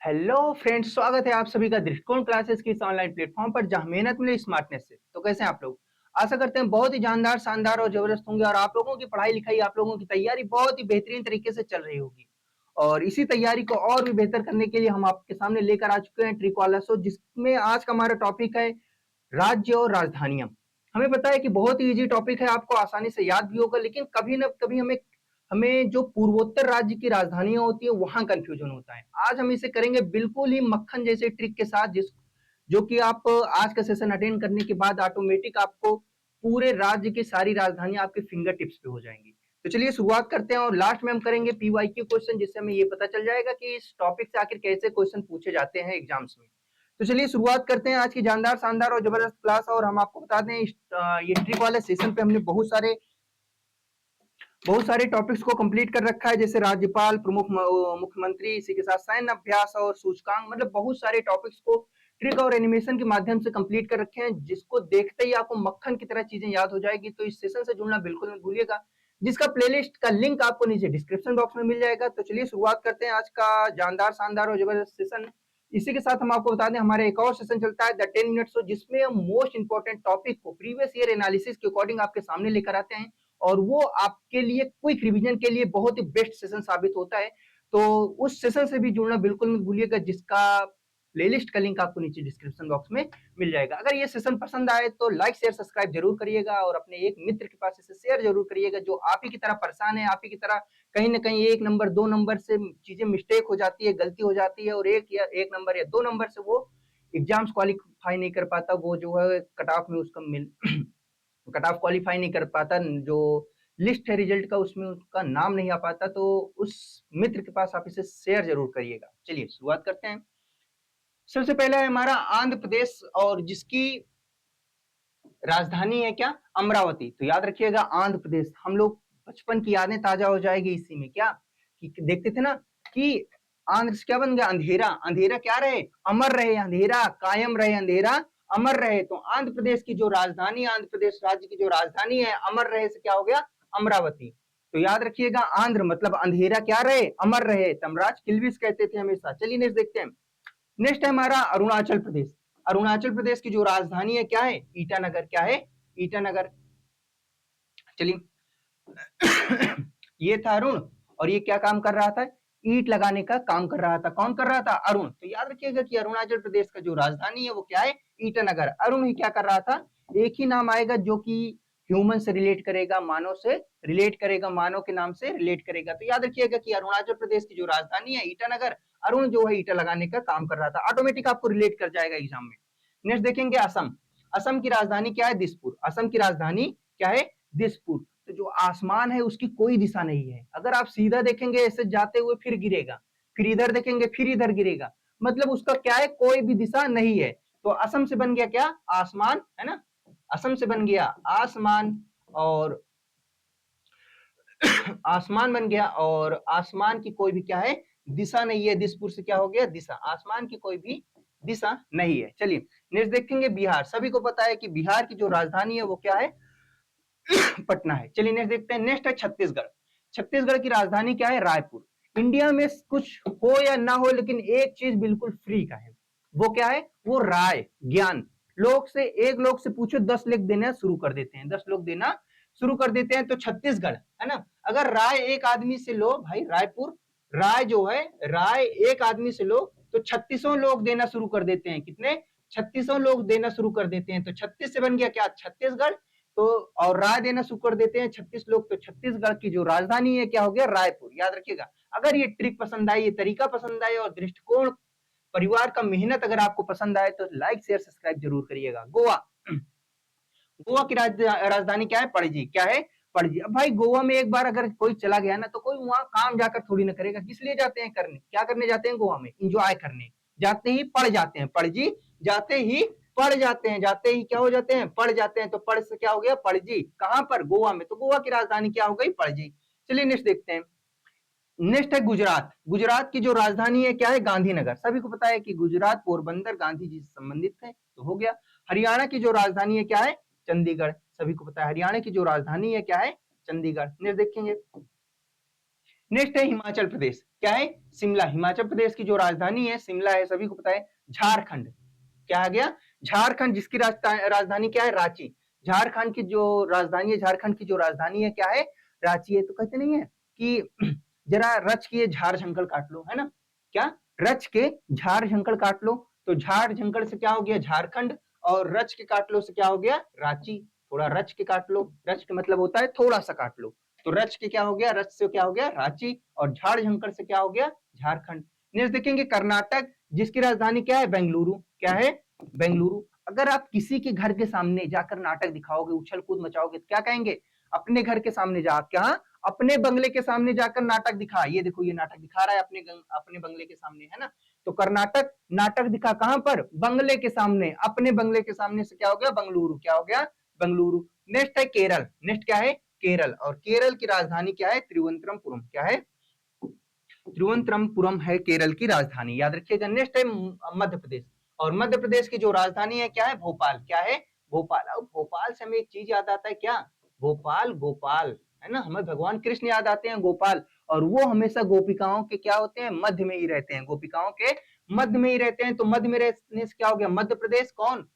Hello friends, स्वागत है आप सभी का दृष्टिकोण क्लासेस की इस ऑनलाइन प्लेटफॉर्म पर जहां मेहनत मिले स्मार्टनेस से। तो कैसे हैं आप लोग? आशा करते हैं बहुत ही जानदार, शानदार और जबरदस्त होंगे और आप लोगों की पढ़ाई लिखाई, आप लोगों की तैयारी बहुत ही बेहतरीन तरीके से चल रही होगी। और इसी तैयारी को और भी बेहतर करने के लिए हम आपके सामने लेकर आ चुके हैं ट्रिक वाला शो, जिसमें आज का हमारा टॉपिक है राज्य और राजधानियां। हमें पता है कि बहुत ही इजी टॉपिक है, आपको आसानी से याद भी होगा, लेकिन कभी ना कभी हमें हमें जो पूर्वोत्तर राज्य की राजधानियां होती है वहां कंफ्यूजन होता है। आज हम इसे करेंगे बिल्कुल ही मक्खन जैसे ट्रिक के साथ, जिस जो कि आप आज का सेशन अटेंड करने के बाद ऑटोमेटिक आपको पूरे राज्य की सारी राजधानियां आपके फिंगर टिप्स पे हो जाएंगी। तो चलिए शुरुआत करते हैं और लास्ट में हम करेंगे पीवाईक्यू क्वेश्चन, जिससे हमें ये पता चल जाएगा कि इस टॉपिक से आखिर कैसे क्वेश्चन पूछे जाते हैं एग्जाम्स में। तो चलिए शुरुआत करते हैं आज की जानदार, शानदार और जबरदस्त क्लास। और हम आपको बता दें ये ट्रिक वाले सेशन पे हमने बहुत सारे टॉपिक्स को कंप्लीट कर रखा है, जैसे राज्यपाल, प्रमुख मुख्यमंत्री, इसी के साथ सैन्य अभ्यास और सूचकांक, मतलब बहुत सारे टॉपिक्स को ट्रिक और एनिमेशन के माध्यम से कंप्लीट कर रखे हैं, जिसको देखते ही आपको मक्खन की तरह चीजें याद हो जाएगी। तो इस सेशन से जुड़ना बिल्कुल मत भूलिएगा, जिसका प्लेलिस्ट का लिंक आपको नीचे डिस्क्रिप्शन बॉक्स में मिल जाएगा। तो चलिए शुरुआत करते हैं आज का जानदार, शानदार और जबरदस्त सेशन। इसी के साथ हम आपको बता दें हमारा एक और सेशन चलता है द 10 मिनट्स शो, जिसमें हम मोस्ट इंपॉर्टेंट टॉपिक को प्रीवियस ईयर एनालिसिस के अकॉर्डिंग आपके सामने लेकर आते हैं, और वो आपके लिए क्विक रिवीजन के लिए बहुत ही बेस्ट सेशन साबित होता है। तो उस सेशन से भी जुड़ना बिल्कुल मत भूलिएगा, जिसका प्लेलिस्ट का लिंक आपको नीचे डिस्क्रिप्शन बॉक्स में मिल जाएगा। अगर ये सेशन पसंद आए तो लाइक शेयर सब्सक्राइब जरूर करिएगा, और अपने एक मित्र के पास इसे शेयर जरूर करिएगा जो आप ही की तरह परेशान है, आप ही की तरह कहीं ना कहीं 1 नंबर 2 नंबर से चीजें मिस्टेक हो जाती है, गलती हो जाती है, और 1 नंबर या 2 नंबर से वो एग्जाम्स क्वालिफाई नहीं कर पाता, वो जो है कट ऑफ में उसका मिल कट ऑफ क्वालिफाई नहीं कर पाता, जो लिस्ट है रिजल्ट का उसमें उसका नाम नहीं आ पाता। तो उस मित्र के पास आप इसे शेयर जरूर करिएगा। चलिए शुरुआत करते हैं। सबसे पहला है हमारा आंध्र प्रदेश, और जिसकी राजधानी है क्या? अमरावती। तो याद रखिएगा आंध्र प्रदेश, हम लोग बचपन की यादें ताजा हो जाएगी इसी में, क्या कि देखते थे ना कि आंध्र से क्या बन गया? अंधेरा। अंधेरा क्या रहे? अमर रहे। अंधेरा कायम रहे, अंधेरा अमर रहे। तो आंध्र प्रदेश की जो राजधानी, आंध्र प्रदेश राज्य की जो राजधानी है अमर रहे से क्या हो गया? अमरावती। तो याद रखिएगा आंध्र मतलब अंधेरा क्या रहे? अमर रहे। तमराज किल्विस कहते थे हमेशा। चलिए नेक्स्ट देखते हैं। नेक्स्ट है हमारा अरुणाचल प्रदेश। अरुणाचल प्रदेश की जो राजधानी है क्या है? ईटानगर। क्या है? ईटानगर। चलिए ये था अरुण, और ये क्या काम कर रहा था? ईंट लगाने का काम कर रहा था। कौन कर रहा था? अरुण। तो याद रखिएगा कि अरुणाचल प्रदेश का जो राजधानी है वो क्या है? ईटानगर। अरुण ही क्या कर रहा था? एक ही नाम आएगा जो कि ह्यूमन से रिलेट करेगा, मानव से रिलेट करेगा, मानव के नाम से रिलेट करेगा। तो याद रखिएगा कि अरुणाचल प्रदेश की जो राजधानी है ईटानगर, अरुण जो है ईटा लगाने का काम कर रहा था। ऑटोमेटिक आपको रिलेट कर जाएगा एग्जाम में। नेक्स्ट देखेंगे असम। असम की राजधानी क्या है? दिसपुर। असम की राजधानी क्या है? दिसपुर। तो जो आसमान है उसकी कोई दिशा नहीं है, अगर आप सीधा देखेंगे ऐसे जाते हुए फिर गिरेगा, फिर इधर देखेंगे फिर इधर गिरेगा, मतलब उसका क्या है? कोई भी दिशा नहीं है। तो असम से बन गया क्या? आसमान, है ना? असम से बन गया आसमान, और आसमान बन गया, और आसमान की कोई भी क्या है? दिशा नहीं है। दिसपुर से क्या हो गया? दिशा। आसमान की कोई भी दिशा नहीं है। चलिए नेक्स्ट देखेंगे बिहार। सभी को पता है कि बिहार की जो राजधानी है वो क्या है? पटना है। चलिए नेक्स्ट देखते हैं। नेक्स्ट है छत्तीसगढ़। छत्तीसगढ़ की राजधानी क्या है? रायपुर। इंडिया में कुछ हो या ना हो, लेकिन एक चीज बिल्कुल फ्री का है, वो क्या है? वो राय, ज्ञान। लोग से, एक लोग से पूछो 10 लोग देना शुरू कर देते हैं, 10 लोग देना शुरू कर देते हैं। तो छत्तीसगढ़, है ना? अगर राय एक आदमी से लो भाई, रायपुर राय जो है, राय एक आदमी से लो तो 3600 लोग देना शुरू कर देते हैं। कितने? 3600 लोग देना शुरू कर देते हैं। तो 36 से बन गया क्या? छत्तीसगढ़। तो और राय देना शुरू कर देते हैं 36 लोग, तो छत्तीसगढ़ की जो राजधानी है क्या हो गया? रायपुर। याद रखिएगा। अगर ये ट्रिक पसंद आई, ये तरीका पसंद आए, और दृष्टिकोण परिवार का मेहनत अगर आपको पसंद आए, तो लाइक शेयर सब्सक्राइब जरूर करिएगा। गोवा। गोवा की राजधानी क्या है? पणजी। क्या है? पणजी। अब भाई गोवा में एक बार अगर कोई चला गया ना, तो कोई वहां काम जाकर थोड़ी ना करेगा। किस लिए जाते हैं? करने। क्या करने जाते हैं गोवा में? इंजॉय करने। जाते ही पड़ जाते हैं। पणजी जाते ही पड़ जाते हैं। जाते ही क्या हो जाते हैं? पड़ जाते हैं। तो पड़ से क्या हो गया? पणजी। कहां पर? गोवा में। तो गोवा की राजधानी क्या हो गई? पणजी। चलिए नेक्स्ट देखते हैं। नेक्स्ट है गुजरात। गुजरात की जो राजधानी है क्या है? गांधीनगर। सभी को पता है कि गुजरात पोरबंदर गांधी जी से संबंधित है, तो हो गया। हरियाणा की जो राजधानी है क्या है? चंडीगढ़। सभी को पता है हरियाणा की जो राजधानी है क्या है? चंडीगढ़। नेक्स्ट देखेंगे। नेक्स्ट है हिमाचल प्रदेश, क्या है? शिमला। हिमाचल प्रदेश की जो राजधानी है शिमला है, सभी को पता है। झारखंड, क्या आ गया? झारखंड, जिसकी राजधानी क्या है? रांची। झारखंड की जो राजधानी है, झारखंड की जो राजधानी है क्या है? रांची है। तो कहते नहीं है कि जरा रच के झाड़ झंकड़ काट लो, है ना? क्या? रच के झाड़ झंकड़ काट लो। तो झाड़ झंकड़ से क्या हो गया? झारखंड, और रच के काट लो से क्या हो गया? रांची। थोड़ा रच के काट लो, रच के मतलब होता है थोड़ा सा काट लो, तो रच के क्या हो गया? रच से क्या हो गया? रांची, और झाड़ झंकड़ से क्या हो गया? झारखंड। नेक्स्ट देखेंगे कर्नाटक, जिसकी राजधानी क्या है? बेंगलुरु। क्या है? बेंगलुरु। अगर आप किसी के घर के सामने जाकर नाटक दिखाओगे, उछल कूद मचाओगे, तो क्या कहेंगे? अपने घर के सामने जा, क्या? अपने बंगले के सामने जाकर नाटक दिखा। ये देखो, ये नाटक दिखा रहा है अपने बंगले के सामने, है ना? तो कर्नाटक नाटक दिखा कहां पर? बंगले के सामने। अपने बंगले के सामने से क्या हो गया? बेंगलुरु। क्या हो गया? बेंगलुरु। नेक्स्ट है केरल। नेक्स्ट क्या है? केरल। और केरल की राजधानी क्या है? त्रिवंतरमपुरम। क्या है? त्रिवंतरमपुरम है केरल की राजधानी, याद रखिएगा। नेक्स्ट है मध्य प्रदेश, और मध्य प्रदेश की जो राजधानी है क्या है? भोपाल। क्या है? भोपाल। अब भोपाल से हमें एक चीज याद आता है, क्या? भोपाल, गोपाल, है ना? हमें भगवान कृष्ण याद आते हैं, गोपाल, और वो हमेशा गोपिकाओं के क्या होते हैं? मध्य में ही रहते हैं, गोपिकाओं के मध्य में ही रहते हैं। तो मध्य में रहने से क्या हो गया? मध्य प्रदेश। कौन?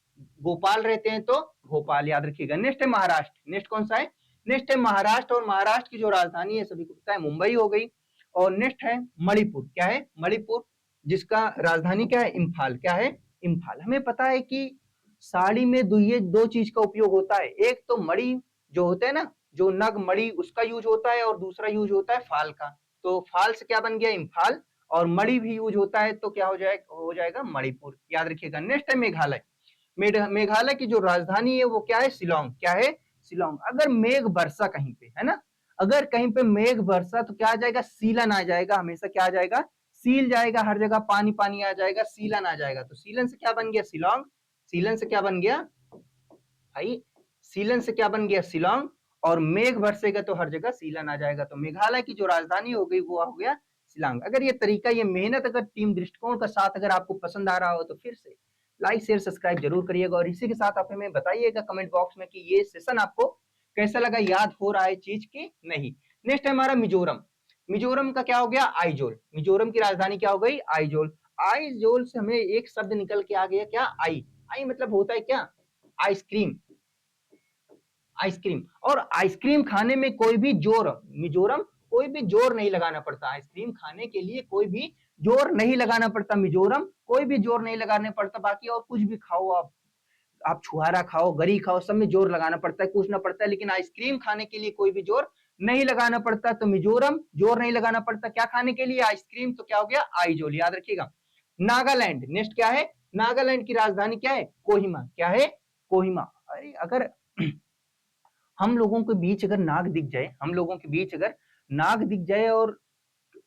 गोपाल रहते हैं, तो भोपाल, याद रखिएगा। नेक्स्ट है महाराष्ट्र। नेक्स्ट कौन सा है? नेक्स्ट है महाराष्ट्र, और महाराष्ट्र की जो राजधानी है सभी को पता है, मुंबई हो गई। और नेक्स्ट है मणिपुर। क्या है? मणिपुर, जिसका राजधानी क्या है? इम्फाल। क्या है? इम्फाल। हमें पता है कि साड़ी में ये दो चीज का उपयोग होता है, एक तो मणि जो होता है ना, जो नग मणि, उसका यूज होता है, और दूसरा यूज होता है फाल का। तो फाल से क्या बन गया? इम्फाल। और मणि भी यूज होता है, तो क्या हो जाएगा मणिपुर, याद रखिएगा। नेक्स्ट है मेघालय। मेघालय की जो राजधानी है वो क्या है? शिलोंग। क्या है? शिलोंग। अगर मेघ बरसा कहीं पे, है ना, अगर कहीं पे मेघ बरसा तो क्या आ जाएगा? सीलन आ जाएगा। हमेशा क्या आ जाएगा? सील जाएगा, हर जगह पानी पानी आ जाएगा, सीलन आ जाएगा। तो सीलन से क्या बन गया? शिलोंग। सीलन से क्या बन गया भाई? सीलन से क्या बन गया? शिलोंग। और मेघ बरसेगा तो हर जगह सीलन आ जाएगा। तो मेघालय की जो राजधानी हो गई वो हो गया शिलांग। अगर ये तरीका, ये मेहनत, अगर टीम दृष्टिकोण का साथ अगर आपको पसंद आ रहा हो तो फिर से लाइक शेयर सब्सक्राइब जरूर करिएगा, और इसी के साथ आप हमें बताइएगा कमेंट बॉक्स में कि ये सेशन आपको कैसा लगा, याद हो रहा है चीज की नहीं। नेक्स्ट है हमारा मिजोरम। मिजोरम का क्या हो गया? आइजोल। मिजोरम की राजधानी क्या हो गई? आइजोल। आइजोल से हमें एक शब्द निकल के आ गया, क्या? आई। आई मतलब होता है क्या? आइसक्रीम। आइसक्रीम। और आइसक्रीम खाने में कोई भी जोर, मिजोरम, कोई भी जोर नहीं लगाना पड़ता। आइसक्रीम खाने के लिए कोई भी जोर नहीं लगाना पड़ता। मिजोरम कोई भी जोर नहीं लगाने पड़ता। बाकी और कुछ भी खाओ आप छुहारा खाओ, गरी खाओ, सब में जोर लगाना पड़ता है, कुछ ना पड़ता है, लेकिन आइसक्रीम खाने के लिए कोई भी जोर नहीं लगाना पड़ता। तो मिजोरम जोर नहीं लगाना पड़ता क्या खाने के लिए? आइसक्रीम। तो क्या हो गया? आइजोल, याद रखिएगा। नागालैंड। नेक्स्ट क्या है? नागालैंड की राजधानी क्या है? कोहिमा। क्या है? कोहिमा। अरे अगर हम लोगों के बीच अगर नाग दिख जाए, हम लोगों के बीच अगर नाग दिख जाए, और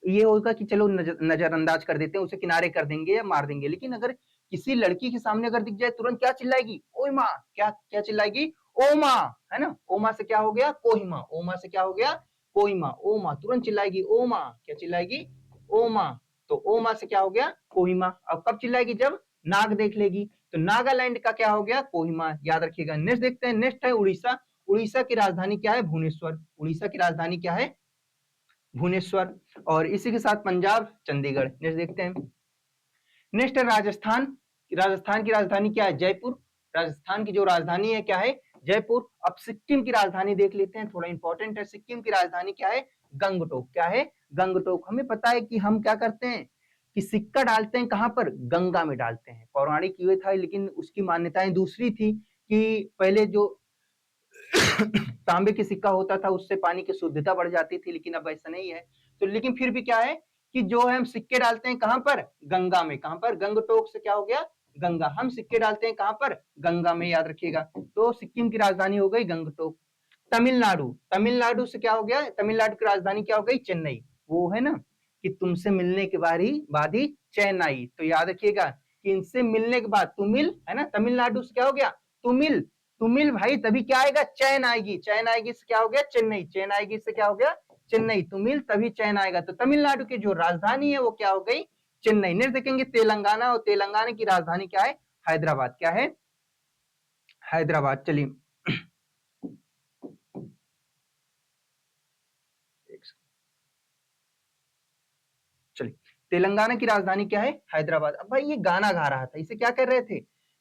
ये होगा कि चलो नजरअंदाज कर देते हैं, उसे किनारे कर देंगे या मार देंगे, लेकिन अगर किसी लड़की के सामने अगर दिख जाए, तुरंत क्या चिल्लाएगी? ओए माँ। क्या क्या चिल्लाएगी? ओ माँ, है ना? ओ माँ से क्या हो गया? कोहिमा। ओ माँ से क्या हो गया? कोहिमा। ओ माँ तुरंत चिल्लाएगी, ओ माँ। क्या चिल्लाएगी? ओ माँ। तो ओ माँ से क्या हो गया? कोहिमा। अब कब चिल्लाएगी? जब नाग देख लेगी। तो नागालैंड का क्या हो गया? कोहिमा, याद रखिएगा। नेक्स्ट देखते हैं। नेक्स्ट है उड़ीसा। उड़ीसा की राजधानी क्या है? भुवनेश्वर। उड़ीसा की राजधानी क्या है? भुवनेश्वर। और इसी के साथ पंजाब, चंडीगढ़। नेक्स्ट देखते हैं। नेक्स्ट है राजस्थान। राजस्थान की राजधानी क्या है? जयपुर। राजस्थान की जो राजधानी है क्या है? जयपुर। अब सिक्किम की राजधानी देख लेते हैं, थोड़ा इंपॉर्टेंट है। सिक्किम की राजधानी क्या है? गंगटोक। क्या है? गंगटोक। हमें पता है कि हम क्या करते हैं कि सिक्का डालते हैं कहां पर? गंगा में डालते हैं। पौराणिक ये था, लेकिन उसकी मान्यताएं दूसरी थी कि पहले जो तांबे की सिक्का होता था उससे पानी की शुद्धता बढ़ जाती थी, लेकिन अब ऐसा नहीं है। तो लेकिन फिर भी क्या है कि जो है हम सिक्के डालते हैं कहां पर? गंगा में। कहां पर? गंगटोक से क्या हो गया? गंगा। हम सिक्के डालते हैं कहां पर? गंगा में, याद रखिएगा। तो सिक्किम की राजधानी हो गई गंगटोक। तमिलनाडु। तमिलनाडु से क्या हो गया? तमिलनाडु की राजधानी क्या हो गई? चेन्नई। वो है ना कि तुमसे मिलने के बाद ही चैन आई। तो याद रखिएगा कि इनसे मिलने के बाद तुमिल, है ना? तमिलनाडु से क्या हो गया? तुमिल। तुमिल भाई, तभी क्या आएगा? चैन आएगी। चैन आएगी से क्या हो गया? चेन्नई। चैन आएगी से क्या हो गया? चेन्नई। तुमिल, तभी चैन आएगा। तो तमिलनाडु की जो राजधानी है वो क्या हो गई? चेन्नई। नेक्स्ट देखेंगे तेलंगाना, और तेलंगाना की राजधानी क्या है? हैदराबाद। क्या है? हैदराबाद। चलिए चलिए, तेलंगाना की राजधानी क्या है? हैदराबाद। अब भाई ये गाना गा रहा था, इसे क्या कर रहे थे?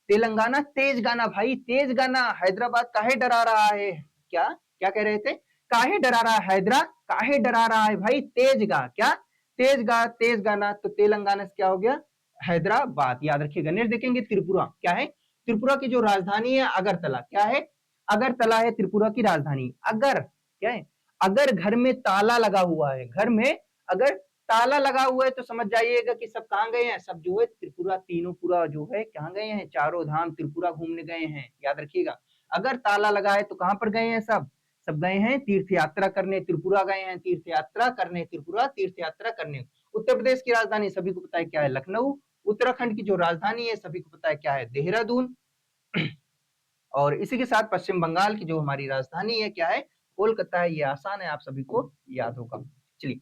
तेलंगाना तेज गाना, भाई तेज गाना, हैदराबाद काहे डरा रहा है? क्या क्या कह रहे थे? काहे डरा रहा है हैदरा, काहे डरा रहा है भाई, तेज गा, क्या तेज गा, तेज गाना। तो तेलंगाना से क्या हो गया? हैदराबाद। याद रखिएगा। नेक्स्ट देखेंगे त्रिपुरा, क्या है? त्रिपुरा की जो राजधानी है अगरतला, क्या है? अगरतला है त्रिपुरा की राजधानी। अगर क्या है? अगर घर में ताला लगा हुआ है, घर में अगर ताला लगा हुआ है तो समझ जाइएगा कि सब कहाँ गए हैं, सब जो है त्रिपुरा, तीनों पूरा जो है कहाँ गए हैं, चारों धाम त्रिपुरा घूमने गए हैं। याद रखिएगा, अगर ताला लगा है तो कहां पर गए हैं? सब सब गए हैं तीर्थ यात्रा करने, त्रिपुरा गए हैं तीर्थ यात्रा करने, त्रिपुरा तीर्थ यात्रा करने। उत्तर प्रदेश की राजधानी सभी को पता है क्या है? लखनऊ। उत्तराखंड की जो राजधानी है सभी को पता है क्या है? देहरादून। और इसी के साथ पश्चिम बंगाल की जो हमारी राजधानी है क्या है? कोलकाता है। ये आसान है, आप सभी को याद होगा। चलिए,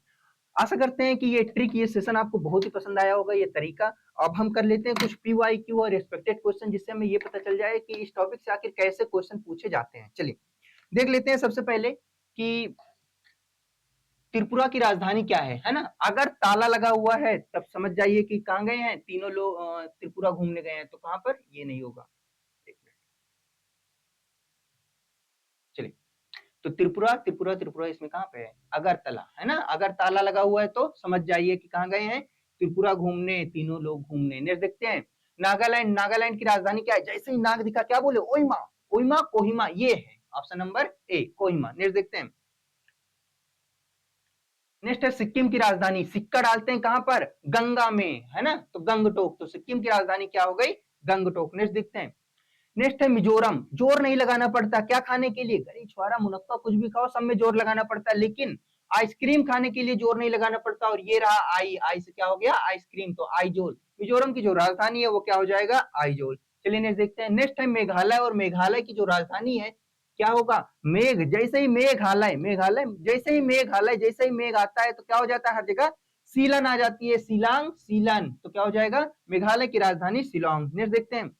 आशा करते हैं कि ये ट्रिक, ये सेशन आपको बहुत ही पसंद आया होगा, ये तरीका। अब हम कर लेते हैं कुछ PYQ और एक्सपेक्टेड क्वेश्चन, जिससे हमें ये पता चल जाए कि इस टॉपिक से आखिर कैसे क्वेश्चन पूछे जाते हैं। चलिए देख लेते हैं सबसे पहले कि त्रिपुरा की राजधानी क्या है ना? अगर ताला लगा हुआ है तब समझ जाइए कि कहाँ गए हैं तीनों लोग, त्रिपुरा घूमने गए हैं। तो कहां पर? ये नहीं होगा। एक मिनट, चलिए। तो त्रिपुरा त्रिपुरा त्रिपुरा इसमें कहां पे है? अगरतला है ना? अगर ताला लगा हुआ है तो समझ जाइए कि कहां गए हैं? त्रिपुरा घूमने, तीनों लोग घूमने। नेक्स्ट देखते हैं नागालैंड। नागालैंड की राजधानी क्या है? जैसे ही नाग दिखा क्या बोले? ओइमा। ओइमा कोहिमा, ये है option number A, Kohima. Next देखते हैं। नेक्स्ट है सिक्किम की राजधानी। सिक्का डालते हैं कहां पर? गंगा में, है ना? तो गंगटोक। तो सिक्किम की राजधानी क्या हो गई? गंगटोक। नेक्स्ट देखते हैं। नेक्स्ट है मिजोरम। जोर नहीं लगाना पड़ता क्या खाने के लिए? गरी छुआरा मुनक्का कुछ भी खाओ, सब में जोर लगाना पड़ता है, लेकिन आइसक्रीम खाने के लिए जोर नहीं लगाना पड़ता। और ये रहा आई, आई से क्या हो गया? आइसक्रीम। तो आइजोल। मिजोरम की जो राजधानी है वो क्या हो जाएगा? आइजोल। चलिए नेक्स्ट देखते हैं। नेक्स्ट है मेघालय। और मेघालय की जो राजधानी है क्या होगा? मेघ। जैसे ही मेघालय, मेघालय जैसे ही मेघालय, जैसे ही मेघ आता है तो क्या हो जाता है? हर जगह सीलन आ जाती है। शिलांग, सीलन। तो क्या हो जाएगा? मेघालय की राजधानी शिलोंग। नेक्स्ट देखते हैं।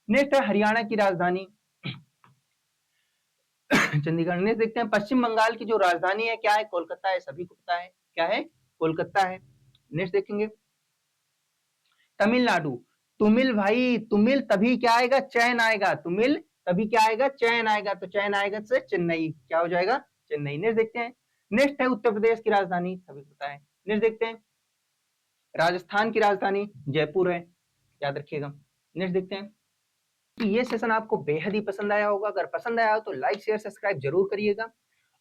नेक्स्ट है हरियाणा की राजधानी चंडीगढ़। नेक्स्ट देखते हैं। पश्चिम बंगाल की जो राजधानी है क्या है? कोलकाता है, सभी को पता है क्या है? कोलकाता है। नेक्स्ट देखेंगे तमिलनाडु। तुमिल भाई, तुमिल तभी क्या आएगा? चैन आएगा। तुमिल तभी क्या आएगा? चैन आएगा। तो चैन आएगा से चेन्नई, क्या हो जाएगा? चेन्नई। नेक्स्ट देखते हैं। नेक्स्ट है उत्तर प्रदेश की राजधानी, सभी को पता है। नेक्स्ट देखते हैं। राजस्थान की राजधानी जयपुर है, याद रखिएगा। नेक्स्ट देखते हैं कि ये सेशन आपको बेहद ही पसंद आया होगा। अगर पसंद आया हो तो लाइक शेयर सब्सक्राइब जरूर करिएगा,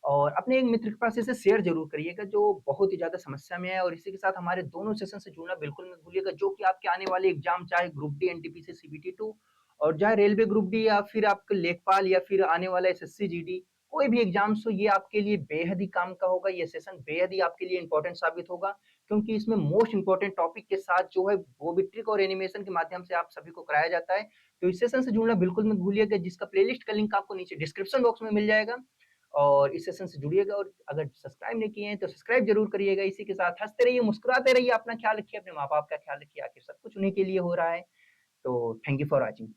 और अपने एक मित्र के पास इसे शेयर जरूर करिएगा जो बहुत ही ज्यादा समस्या में है। और इसी के साथ हमारे दोनों सेशन से जुड़ना बिल्कुल मत भूलिएगा, जो कि आपके आने वाले एग्जाम, चाहे ग्रुप डी एनटीपीसी CBT 2, और चाहे रेलवे ग्रुप डी, या फिर आपके लेखपाल, या फिर आने वाला SSC GD, कोई भी एग्जाम्स हो, ये आपके लिए बेहद ही काम का होगा। ये सेशन बेहद ही आपके लिए इंपॉर्टेंट साबित होगा, क्योंकि इसमें मोस्ट इंपॉर्टेंट टॉपिक के साथ जो है वो भी ट्रिक और एनिमेशन के माध्यम से आप सभी को कराया जाता है। तो इस सेशन से जुड़ना बिल्कुल मत भूलिएगा, जिसका प्लेलिस्ट का लिंक आपको नीचे डिस्क्रिप्शन बॉक्स में मिल जाएगा। और इस सेशन से जुड़िएगा, और अगर सब्सक्राइब नहीं किए हैं तो सब्सक्राइब जरूर करिएगा। इसी के साथ हंसते रहिए, मुस्कुराते रहिए, अपना ख्याल रखिए, अपने माँ बाप का ख्याल रखिए, आखिर सब कुछ उन्हीं के लिए हो रहा है। तो थैंक यू फॉर वॉचिंग।